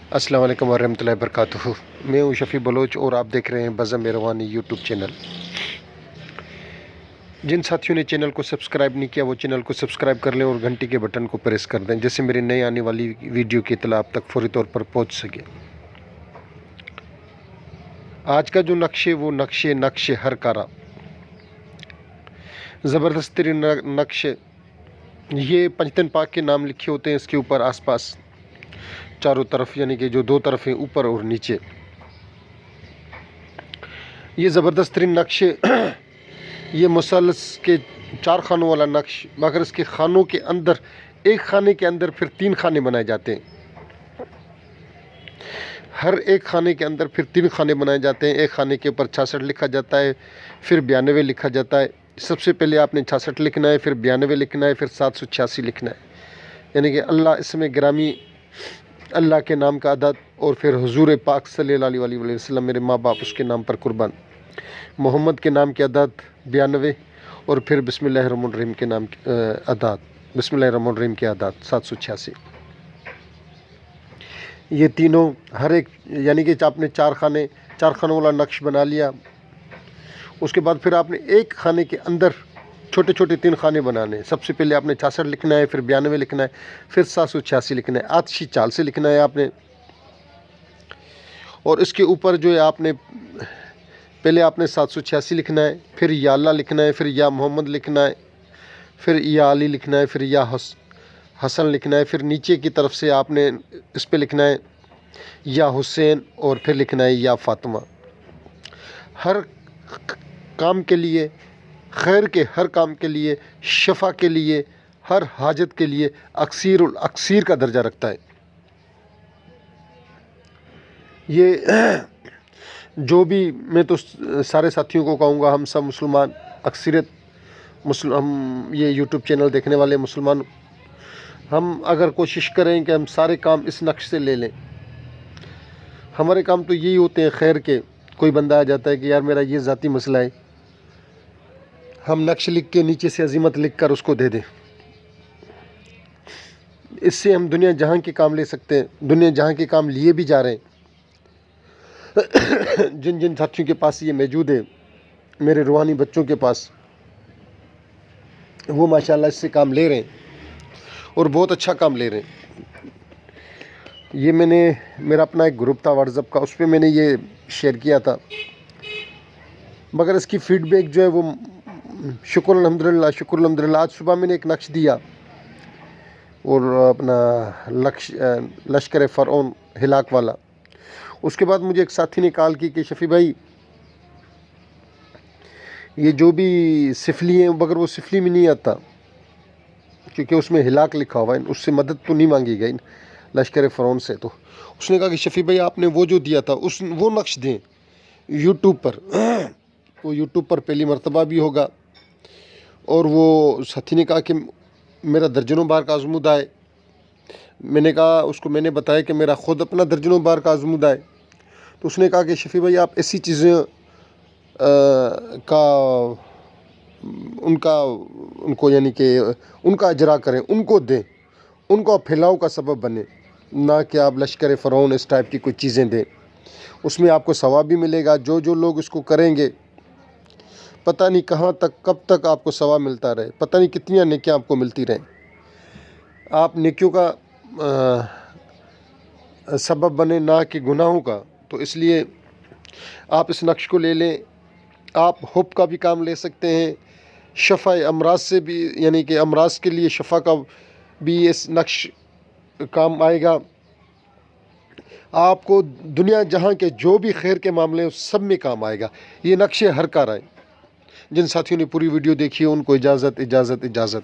अस्सलाम वालेकुम वरहमतुल्लाहि वबरकातुहू। मैं हूँ शफ़ी बलोच और आप देख रहे हैं बज़म रवानी यूट्यूब चैनल। जिन साथियों ने चैनल को सब्सक्राइब नहीं किया वो चैनल को सब्सक्राइब कर लें और घंटी के बटन को प्रेस कर दें, जिससे मेरी नई आने वाली वीडियो की इत्तला आप तक फौरी तौर पर पहुँच सके। आज का जो नक्शे वो नक्शे हर कारा, ज़बरदस्त तरीन नक्शे। ये पंजतन पाक के नाम लिखे होते हैं इसके ऊपर आसपास चारों तरफ, यानी कि जो दो तरफ हैं ऊपर और नीचे। ये ज़बरदस्त तरीन नक्शे ये मुसल्लस के 4 खानों वाला नक्श, मगर इसके खानों के अंदर एक खाने के अंदर फिर 3 खाने बनाए जाते हैं। हर एक खाने के अंदर फिर 3 खाने बनाए जाते हैं। एक खाने के ऊपर 66 लिखा जाता है, फिर 92 लिखा जाता है। सबसे पहले आपने 66 लिखना है, फिर 92 लिखना है, फिर 786 लिखना है। यानी कि अल्लाह इसमें ग्रामी, अल्लाह के नाम का अदद, और फिर हुजूर पाक सल्लल्लाहु अलैहि वसल्लम, मेरे माँ बाप उसके नाम पर कुर्बान, मोहम्मद के नाम के अदद 92, और फिर बिस्मिल्लाहिर्रहमानिर्रहीम के नाम अदद, बिस्मिल्लाहिर्रहमानिर्रहीम के अदद 786। ये तीनों हर एक, यानी कि आपने 4 खानों वाला नक्श बना लिया। उसके बाद फिर आपने एक खाने के अंदर छोटे छोटे 3 खाने बनाने। सबसे पहले आपने 66 लिखना है, फिर 92 लिखना है, फिर 786 लिखना है। आतशी चाल से लिखना है आपने। और इसके ऊपर जो है आपने पहले आपने 786 लिखना है, फिर या अल्लाह लिखना है, फिर या मोहम्मद लिखना है, फिर या अली लिखना है, फिर या हसन लिखना है। फिर नीचे की तरफ से आपने इस पे लिखना है या हुसैन, और फिर लिखना है या फातिमा। हर काम के लिए, खैर के हर काम के लिए, शफा के लिए, हर हाजत के लिए अक्सीर का दर्जा रखता है। ये जो भी, मैं तो सारे साथियों को कहूँगा, हम सब मुसलमान, अक्सरियत हम ये यूट्यूब चैनल देखने वाले मुसलमान, हम अगर कोशिश करें कि हम सारे काम इस नक्श से ले लें। हमारे काम तो यही होते हैं खैर के। कोई बंदा आ जाता है कि यार मेरा ये ज़ाती मसला है, हम नक्श लिख के नीचे से अज़ीमत लिख कर उसको दे दें। इससे हम दुनिया जहां के काम ले सकते हैं, दुनिया जहां के काम लिए भी जा रहे हैं। जिन जिन साथियों के पास ये मौजूद है, मेरे रूहानी बच्चों के पास, वो माशाल्लाह इससे काम ले रहे हैं और बहुत अच्छा काम ले रहे हैं। ये मेरा अपना एक ग्रुप था व्हाट्सएप का, उस पर मैंने ये शेयर किया था, मगर इसकी फ़ीडबैक जो है वो शुक्र अल्हम्दुलिल्लाह। आज सुबह मैंने एक नक्श दिया और अपना लश्कर फ़रऔन हिलाक वाला। उसके बाद मुझे एक साथी ने कॉल की कि शफ़ी भाई, ये जो भी सिफली हैं, मगर वो सिफली में नहीं आता क्योंकि उसमें हिलाक लिखा हुआ है, उससे मदद तो नहीं मांगी गई लश्कर फ़रऔन से। तो उसने कहा कि शफ़ी भाई आपने वो जो दिया था वो नक्श दें यूट्यूब पर। वो यूट्यूब पर पहली मरतबा भी होगा। और वो साथी ने कहा कि मेरा दर्जनों बार का आज़मूदा है। मैंने कहा, उसको मैंने बताया कि मेरा ख़ुद अपना दर्जनों बार का आज़मूदा है। तो उसने कहा कि शफ़ी भाई आप ऐसी चीज़ें उनको यानी कि उनका अजरा करें, उनको दें, उनको फैलाव का सबब बने, ना कि आप लश्कर फ़रऔन इस टाइप की कोई चीज़ें दें। उसमें आपको सवाब भी मिलेगा। जो जो लोग इसको करेंगे, पता नहीं कहाँ तक, कब तक आपको सवाब मिलता रहे, पता नहीं कितनी नेकियां आपको मिलती रहें। आप नेकियों का सबब बने, ना कि गुनाहों का। तो इसलिए आप इस नक्श को ले लें। आप हुब का भी काम ले सकते हैं, शफ़ा अमराज से भी, यानी कि अमराज के लिए शफ़ा का भी इस नक्श काम आएगा। आपको दुनिया जहां के जो भी खैर के मामले हैं सब में काम आएगा। ये नक्शे हर कार आए। जिन साथियों ने पूरी वीडियो देखी है उनको इजाज़त।